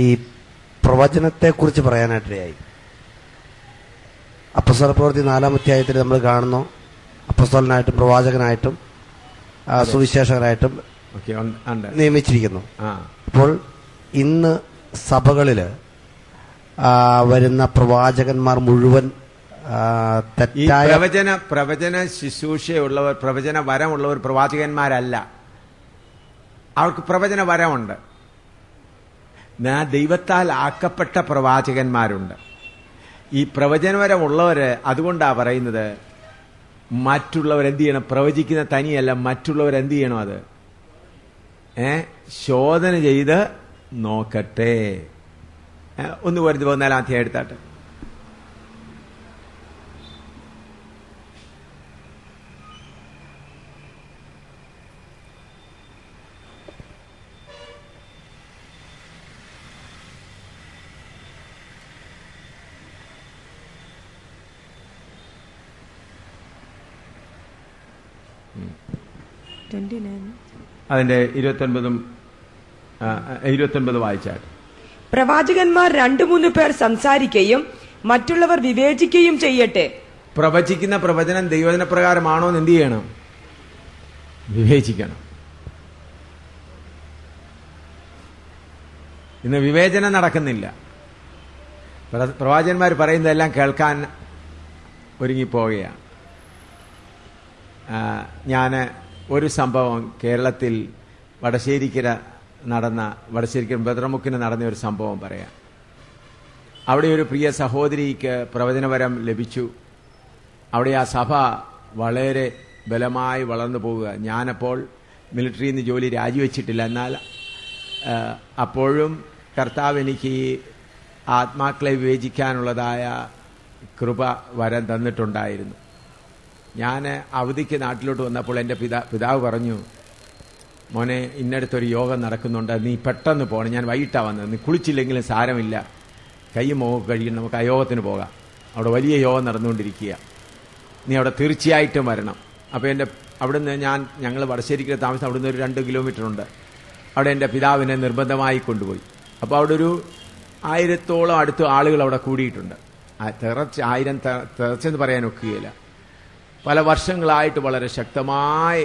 ഈ പ്രവചനത്തെക്കുറിച്ച് പറയാനായിട്ടിടയായി. അപ്പോസ്തല പ്രവൃത്തി 4-ാം അധ്യായത്തിൽ നമ്മൾ കാണുന്നു, അപ്പോസ്തലനായിട്ടും പ്രവാചകനായിട്ടും സുവിശേഷകനായിട്ടും നിയമിച്ചിരിക്കുന്നു. അപ്പോൾ ഇന്ന് സഭകളിൽ വരുന്ന പ്രവാചകന്മാർ മുഴുവൻ തെറ്റായ പ്രവചന ശുശ്രൂഷയുള്ളവർ, പ്രവചന വരമുള്ളവർ പ്രവാചകന്മാരല്ല. അവർക്ക് പ്രവചന വരമുണ്ട്. ദൈവത്താൽ ആക്കപ്പെട്ട പ്രവാചകന്മാരുണ്ട്. ഈ പ്രവചനവരമുള്ളവര് അതുകൊണ്ടാ പറയുന്നത് മറ്റുള്ളവരെന്ത് ചെയ്യണം, പ്രവചിക്കുന്ന തനിയല്ല, മറ്റുള്ളവരെന്ത് ചെയ്യണം, അത് ശോധന ചെയ്ത് നോക്കട്ടെ. 1 കൊരിന്ത്യർ 14-ാം അധ്യായം എടുത്താട്ടെ. അതിന്റെ 29 വായിച്ചാൽ, പ്രവാചകന്മാർ 2-3 പേർ സംസാരിക്കുകയും മറ്റുള്ളവർ വിവേചിക്കുകയും ചെയ്യട്ടെ. പ്രവചിക്കുന്ന പ്രവചനം ദൈവവചന പ്രകാരമാണോ എന്ന് എന്ത് ചെയ്യണം? വിവേചിക്കണം. ഇന്ന് വിവേചനം നടക്കുന്നില്ല. പ്രവാചകന്മാർ പറയുന്നതെല്ലാം കേൾക്കാൻ ഒരുങ്ങിപ്പോവുകയാണ്. ഞാൻ ഒരു സംഭവം കേരളത്തിൽ വടശ്ശേരിക്കര ബദ്രമുക്കിന് നടന്ന ഒരു സംഭവം പറയാം. അവിടെ ഒരു പ്രിയ സഹോദരിക്ക് പ്രവചനവരം ലഭിച്ചു. അവിടെ ആ സഭ വളരെ ബലമായി വളർന്നു പോവുക. ഞാനപ്പോൾ മിലിറ്ററിയിൽ നിന്ന് ജോലി രാജിവെച്ചിട്ടില്ല. എന്നാൽ അപ്പോഴും കർത്താവ് എനിക്ക് ഈ ആത്മാക്കളെ വിവേചിക്കാനുള്ളതായ കൃപ വരം തന്നിട്ടുണ്ടായിരുന്നു. ഞാൻ അവധിക്ക് നാട്ടിലോട്ട് വന്നപ്പോൾ എൻ്റെ പിതാവ് പറഞ്ഞു, മോനെ, ഇന്നടുത്തൊരു യോഗം നടക്കുന്നുണ്ട്, നീ പെട്ടെന്ന് പോകണം. ഞാൻ വൈകിട്ടാണ് വന്നത്. നീ കുളിച്ചില്ലെങ്കിലും സാരമില്ല, കൈയും മുഖം കഴിയും, നമുക്ക് ആ യോഗത്തിന് പോകാം. അവിടെ വലിയ യോഗം നടന്നുകൊണ്ടിരിക്കുക, നീ അവിടെ തീർച്ചയായിട്ടും വരണം. അപ്പോൾ അവിടുന്ന് ഞങ്ങൾ വടശ്ശേരിക്ക് താമസം, അവിടുന്ന് ഒരു 2 കിലോമീറ്റർ ഉണ്ട്. അവിടെ എൻ്റെ പിതാവിനെ നിർബന്ധമായി കൊണ്ടുപോയി. അപ്പോൾ അവിടെ ഒരു 1000-ഓളം അടുത്ത് ആളുകൾ അവിടെ കൂടിയിട്ടുണ്ട്. 1000 തികച്ചെന്ന് പറയാൻ ഒക്കുകയില്ല. പല വർഷങ്ങളായിട്ട് വളരെ ശക്തമായി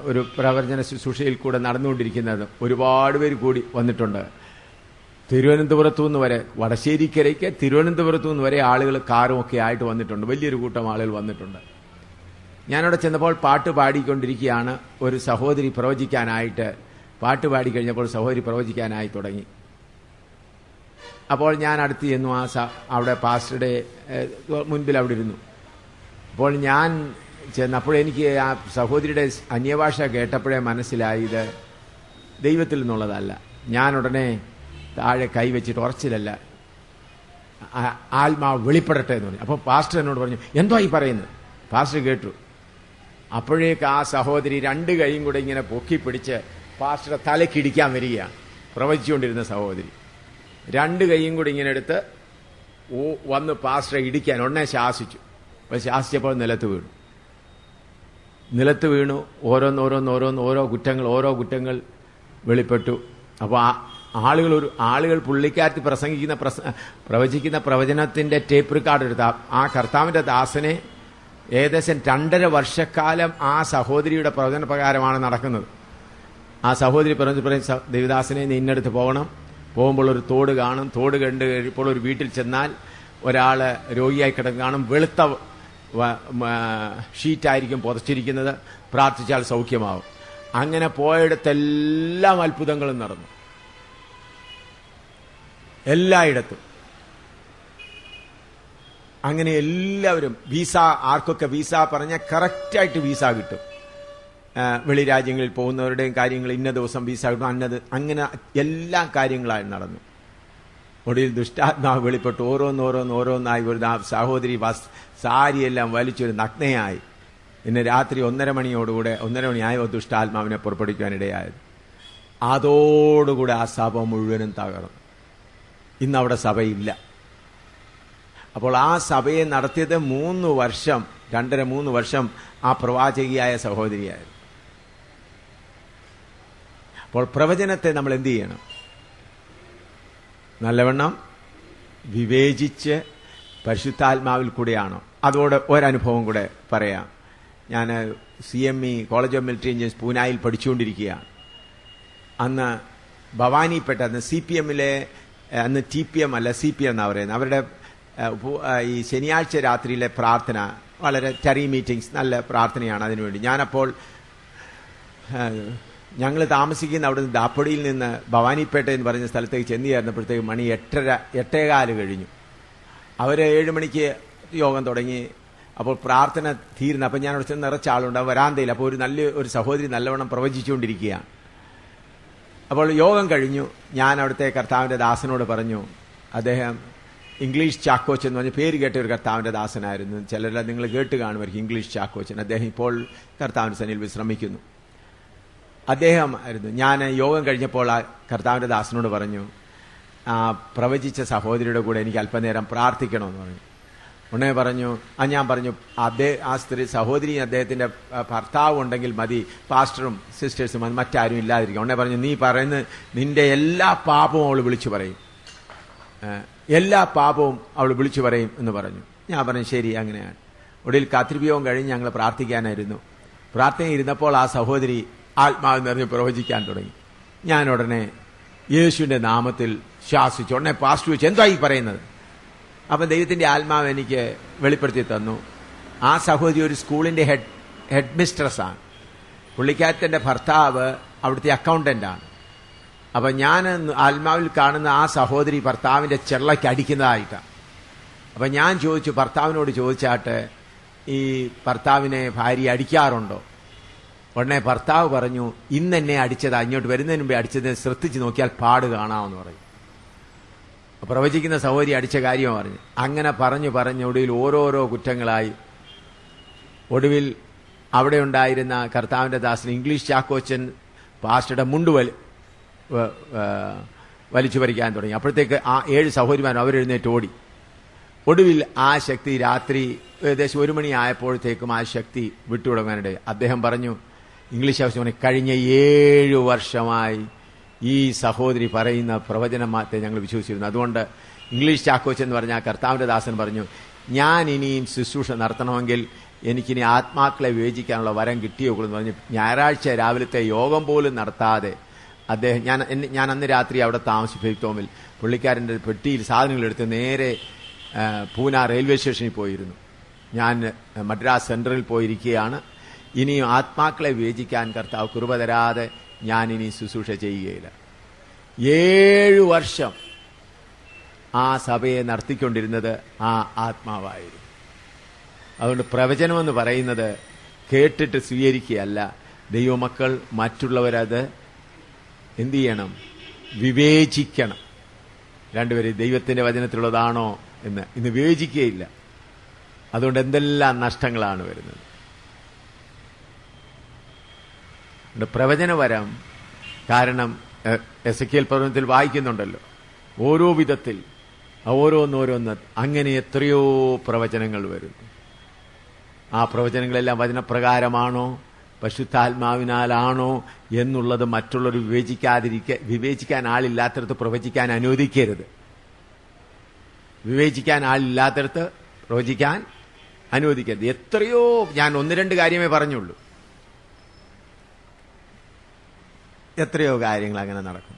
ഒരു പ്രവചന ശുശ്രൂഷയിൽ കൂടെ നടന്നുകൊണ്ടിരിക്കുന്നത് ഒരുപാട് പേര് കൂടി വന്നിട്ടുണ്ട്. തിരുവനന്തപുരത്തു നിന്ന് വരെ, വടശ്ശേരിക്കരയ്ക്ക് തിരുവനന്തപുരത്തു നിന്ന് വരെ ആളുകൾ കാറും ഒക്കെ ആയിട്ട് വന്നിട്ടുണ്ട്. വലിയൊരു കൂട്ടം ആളുകൾ വന്നിട്ടുണ്ട്. ഞാനവിടെ ചെന്നപ്പോൾ പാട്ട് പാടിക്കൊണ്ടിരിക്കുകയാണ്. ഒരു സഹോദരി പ്രവചിക്കാനായിട്ട് പാട്ട് പാടിക്കഴിഞ്ഞപ്പോൾ സഹോദരി പ്രവചിക്കാനായി തുടങ്ങി. അപ്പോൾ ഞാൻ അടുത്ത് ചെന്നു. അവിടെ പാസ്റ്ററുടെ മുൻപിൽ അവിടെ ഇരുന്നു. അപ്പോൾ ഞാൻ ചെന്നപ്പോഴെനിക്ക് ആ സഹോദരിയുടെ അന്യഭാഷ കേട്ടപ്പോഴേ മനസ്സിലായി ഇത് ദൈവത്തിൽ നിന്നുള്ളതല്ല. ഞാൻ ഉടനെ താഴെ കൈവച്ചിട്ട് ഉറച്ചിലല്ല, ആത്മാവ് വെളിപ്പെടട്ടെ എന്ന് പറഞ്ഞു. അപ്പോൾ പാസ്റ്റർ എന്നോട് പറഞ്ഞു, എന്തോ ഈ പറയുന്നത്? പാസ്റ്റർ കേട്ടു. അപ്പോഴേക്ക് ആ സഹോദരി 2 കൈയും കൂടെ ഇങ്ങനെ പൊക്കിപ്പിടിച്ച് പാസ്റ്ററുടെ തലക്കിടിക്കാൻ വരികയാണ്. പ്രവചിച്ചുകൊണ്ടിരുന്ന സഹോദരി 2 കൈയും കൂടി ഇങ്ങനെ എടുത്ത് വന്ന് പാസ്റ്ററെ ഇടിക്കാൻ ഉടനെ ശാസിച്ചു. അപ്പോൾ ശാസിച്ചപ്പോൾ നിലത്ത് വീണു. ഓരോ കുറ്റങ്ങൾ വെളിപ്പെട്ടു. അപ്പോൾ ആളുകൾ പുള്ളിക്കാരത്തി പ്രവചിക്കുന്ന പ്രവചനത്തിന്റെ ടേപ്പ് റെക്കോർഡ് എടുത്ത ആ കർത്താവിന്റെ ദാസനെ ഏകദേശം 2.5 വർഷക്കാലം ആ സഹോദരിയുടെ പ്രവചന പ്രകാരമാണ് നടക്കുന്നത്. ആ സഹോദരി പറയും, ദേവദാസനെ നീ ഇന്നടുത്ത് പോകണം. പോകുമ്പോൾ ഒരു തോട് കാണും. തോട് കണ്ട് കഴിയുമ്പോൾ ഒരു വീട്ടിൽ ചെന്നാൽ ഒരാള് രോഗിയായി കിടന്ന് കാണും. വെളുത്ത ഷീറ്റായിരിക്കും പുതച്ചിരിക്കുന്നത്. പ്രാർത്ഥിച്ചാൽ സൗഖ്യമാവും. അങ്ങനെ പോയിടത്തെല്ലാം അത്ഭുതങ്ങളും നടന്നു, എല്ലായിടത്തും. അങ്ങനെ എല്ലാവരും ആർക്കൊക്കെ വീസ പറഞ്ഞാൽ കറക്റ്റായിട്ട് വീസ കിട്ടും. വെളി രാജ്യങ്ങളിൽ പോകുന്നവരുടെയും കാര്യങ്ങൾ ഇന്ന ദിവസം വീസ കിട്ടും, അങ്ങനെ എല്ലാ കാര്യങ്ങളായി നടന്നു. ഒടുവിൽ ദുഷ്ടാത്മാവ് വെളിപ്പെട്ട് ഓരോന്നായി ഒരു സഹോദരി സാരിയെല്ലാം വലിച്ചൊരു നഗ്നയായി. ഇന്ന് രാത്രി 1:30 മണിയായ ദുഷ്ടാത്മാവിനെ പുറപ്പെടുവിക്കാനിടയായത്. അതോടുകൂടെ ആ സഭ മുഴുവനും തകർന്നു. ഇന്നവിടെ സഭയില്ല. അപ്പോൾ ആ സഭയെ നടത്തിയത് 3 വർഷം, 2.5-3 വർഷം ആ പ്രവാചകിയായ സഹോദരിയായിരുന്നു. അപ്പോൾ പ്രവചനത്തെ നമ്മൾ എന്ത് ചെയ്യണം? നല്ലവണ്ണം വിവേചിച്ച് പരിശുദ്ധാത്മാവിൽ കൂടെയാണോ? അതോടെ ഒരനുഭവം കൂടെ പറയാം. ഞാൻ CME college of military engineers പൂനായിൽ പഠിച്ചുകൊണ്ടിരിക്കുകയാണ്. അന്ന് ഭവാനിപ്പെട്ട അന്ന് CPMലെ അന്ന് TPM അല്ല CPM എന്നാണ് പറയുന്നത്. അവരുടെ ഈ ശനിയാഴ്ച രാത്രിയിലെ പ്രാർത്ഥന വളരെ ടറി മീറ്റിംഗ്സ്, നല്ല പ്രാർത്ഥനയാണ് അതിനുവേണ്ടി. ഞാനപ്പോൾ ഞങ്ങൾ താമസിക്കുന്ന അവിടെ നിന്ന് ദാപ്പൊടിയിൽ നിന്ന് ഭവാനിപ്പേട്ട എന്ന് പറഞ്ഞ സ്ഥലത്തേക്ക് ചെന്ന് ചേർന്നപ്പോഴത്തേക്ക് മണി 8:15 കഴിഞ്ഞു. അവർ 7 മണിക്ക് യോഗം തുടങ്ങി. അപ്പോൾ പ്രാർത്ഥന തീരുന്നു. അപ്പം ഞാൻ അവിടെ ചെന്ന് നിറച്ച ആളുണ്ട് വരാന്തയിൽ. അപ്പോൾ ഒരു സഹോദരി നല്ലവണ്ണം പ്രവചിച്ചുകൊണ്ടിരിക്കുകയാണ്. അപ്പോൾ യോഗം കഴിഞ്ഞു. ഞാൻ അവിടുത്തെ കർത്താവിൻ്റെ ദാസനോട് പറഞ്ഞു, അദ്ദേഹം ഇംഗ്ലീഷ് ചാക്കോച്ചൻ എന്ന് പറഞ്ഞ പേര് കേട്ട ഒരു കർത്താവിൻ്റെ ദാസനായിരുന്നു. ചിലരെല്ലാം നിങ്ങൾ കേട്ട് കാണുമായിരിക്കും ഇംഗ്ലീഷ് ചാക്കോച്ചൻ. അദ്ദേഹം ഇപ്പോൾ കർത്താവിൻ്റെ സന്നിധിയിൽ വിശ്രമിക്കുന്നു. അദ്ദേഹം ആയിരുന്നു. ഞാൻ യോഗം കഴിഞ്ഞപ്പോൾ ആ കർത്താവിൻ്റെ ദാസനോട് പറഞ്ഞു, പ്രവചിച്ച സഹോദരിയുടെ കൂടെ എനിക്ക് അല്പനേരം പ്രാർത്ഥിക്കണമെന്ന് പറഞ്ഞു. ഉടനെ പറഞ്ഞു, ഞാൻ പറഞ്ഞു ആ സ്ത്രീ സഹോദരി അദ്ദേഹത്തിന്റെ ഭർത്താവ് ഉണ്ടെങ്കിൽ മതി, പാസ്റ്ററും സിസ്റ്റേഴ്സും മറ്റാരും ഇല്ലാതിരിക്കും. ഉടനെ പറഞ്ഞു, നീ പറയുന്നത് നിന്റെ എല്ലാ പാപവും അവൾ വിളിച്ചു പറയും, എല്ലാ പാപവും അവൾ വിളിച്ചു പറയും എന്ന് പറഞ്ഞു. ഞാൻ പറഞ്ഞു ശരി, അങ്ങനെയാണ്. ഒടുവിൽ കാത്തിരിപ്പിയോഗം കഴിഞ്ഞ് ഞങ്ങൾ പ്രാർത്ഥിക്കാനായിരുന്നു. പ്രാർത്ഥന ഇരുന്നപ്പോൾ ആ സഹോദരി ആത്മാവ് നിറഞ്ഞ് പ്രവചിക്കാൻ തുടങ്ങി. ഞാൻ ഉടനെ യേശുവിന്റെ നാമത്തിൽ ശാസിച്ചു. ഉടനെ പാസ്റ്റർ ചോദിച്ചു, എന്താ ഈ പറയുന്നത്? അപ്പം ദൈവത്തിന്റെ ആത്മാവ് എനിക്ക് വെളിപ്പെടുത്തി തന്നു. ആ സഹോദരി ഒരു സ്കൂളിന്റെ ഹെഡ് മിസ്ട്രസ്സാണ്. പുള്ളിക്കാരത്തിന്റെ ഭർത്താവ് അവിടുത്തെ അക്കൗണ്ടന്റാണ്. അപ്പം ഞാൻ ആത്മാവിൽ കാണുന്ന ആ സഹോദരി ഭർത്താവിന്റെ ചെള്ളയ്ക്ക് അടിക്കുന്നതായിട്ടാണ്. അപ്പം ഞാൻ ചോദിച്ചു, ഭർത്താവിനോട് ചോദിച്ചാട്ട് ഈ ഭർത്താവിനെ ഭാര്യ അടിക്കാറുണ്ടോ? ഉടനെ ഭർത്താവ് പറഞ്ഞു, ഇന്നെന്നെ അടിച്ചതാ, ഇങ്ങോട്ട് വരുന്നതിന് മുമ്പേ അടിച്ചതിനെ ശ്രദ്ധിച്ച് നോക്കിയാൽ പാട് കാണാമെന്ന് പറയും. പ്രവചിക്കുന്ന സഹോദരി അടിച്ച കാര്യമാണ് പറഞ്ഞു. അങ്ങനെ പറഞ്ഞു ഒടുവിൽ ഓരോരോ കുറ്റങ്ങളായി. ഒടുവിൽ അവിടെ ഉണ്ടായിരുന്ന കർത്താവിന്റെ ദാസൻ ഇംഗ്ലീഷ് ചാക്കോച്ചൻ പാസ്റ്ററുടെ മുണ്ട് വലിച്ചു പറിക്കാൻ തുടങ്ങി. അപ്പോഴത്തേക്ക് ആ 7 സഹോദരിമാരും അവരെഴുന്നേറ്റ് ഓടി. ഒടുവിൽ ആ ശക്തി രാത്രി ഏകദേശം 1 മണി ആയപ്പോഴത്തേക്കും ആ ശക്തി വിട്ടുതുടങ്ങാനിടയിൽ. അദ്ദേഹം പറഞ്ഞു, ഇംഗ്ലീഷ് ആവശ്യം, കഴിഞ്ഞ 7 വർഷമായി ഈ സഹോദരി പറയുന്ന പ്രവചനത്തെ ഞങ്ങൾ വിശ്വസിച്ചിരുന്നു. അതുകൊണ്ട് ഇംഗ്ലീഷ് ചാക്കോച്ചൻ എന്ന് പറഞ്ഞ ആ കർത്താവിന്റെ ദാസൻ പറഞ്ഞു, ഞാൻ ഇനിയും ശുശ്രൂഷ നടത്തണമെങ്കിൽ എനിക്കിനി ആത്മാക്കളെ വിവേചിക്കാനുള്ള വരം കിട്ടിയോളൂ എന്ന് പറഞ്ഞ് ഞായറാഴ്ച രാവിലത്തെ യോഗം പോലും നടത്താതെ അദ്ദേഹം ഞാൻ അന്ന് രാത്രി അവിടെ താമസിപ്പിത്തോമിൽ പുള്ളിക്കാരൻ്റെ പെട്ടിയിൽ സാധനങ്ങൾ എടുത്ത് നേരെ പൂന റെയിൽവേ സ്റ്റേഷനിൽ പോയിരുന്നു. ഞാൻ മദ്രാസ് സെൻട്രലിൽ പോയിരിക്കുകയാണ്. ഇനിയും ആത്മാക്കളെ വിവേചിക്കാൻ കർത്താവ് കൃപ തരാതെ ഞാൻ ഇനി ശുശ്രൂഷ ചെയ്യുകയില്ല. 7 വർഷം ആ സഭയെ നടത്തിക്കൊണ്ടിരുന്നത് ആ ആത്മാവായിരുന്നു. അതുകൊണ്ട് പ്രവചനമെന്ന് പറയുന്നത് കേട്ടിട്ട് സ്വീകരിക്കുകയല്ല. ദൈവമക്കൾ മറ്റുള്ളവരത് എന്തു ചെയ്യണം? വിവേചിക്കണം. രണ്ടുപേരും ദൈവത്തിന്റെ വചനത്തിലുള്ളതാണോ എന്ന് ഇന്ന് വിവേചിക്കുകയില്ല. അതുകൊണ്ട് എന്തെല്ലാം നഷ്ടങ്ങളാണ് വരുന്നത്. പ്രവചനവരം കാരണം എസെക്കിയേൽ പ്രവചനത്തിൽ വായിക്കുന്നുണ്ടല്ലോ, ഓരോ വിധത്തിൽ ഓരോന്നോരോന്ന് അങ്ങനെ എത്രയോ പ്രവചനങ്ങൾ വരുന്നു. ആ പ്രവചനങ്ങളെല്ലാം വചനപ്രകാരമാണോ പരിശുദ്ധാത്മാവിനാലാണോ എന്നുള്ളത് മറ്റുള്ളവർ വിവേചിക്കാൻ ആളില്ലാത്തടത്ത് പ്രവചിക്കാൻ അനുവദിക്കരുത്. വിവേചിക്കാൻ ആളില്ലാത്തടത്ത് പ്രവചിക്കാൻ അനുവദിക്കരുത്. എത്രയോ, ഞാൻ 1-2 കാര്യമേ പറഞ്ഞുള്ളൂ, എത്രയോ കാര്യങ്ങൾ അങ്ങനെ നടക്കും.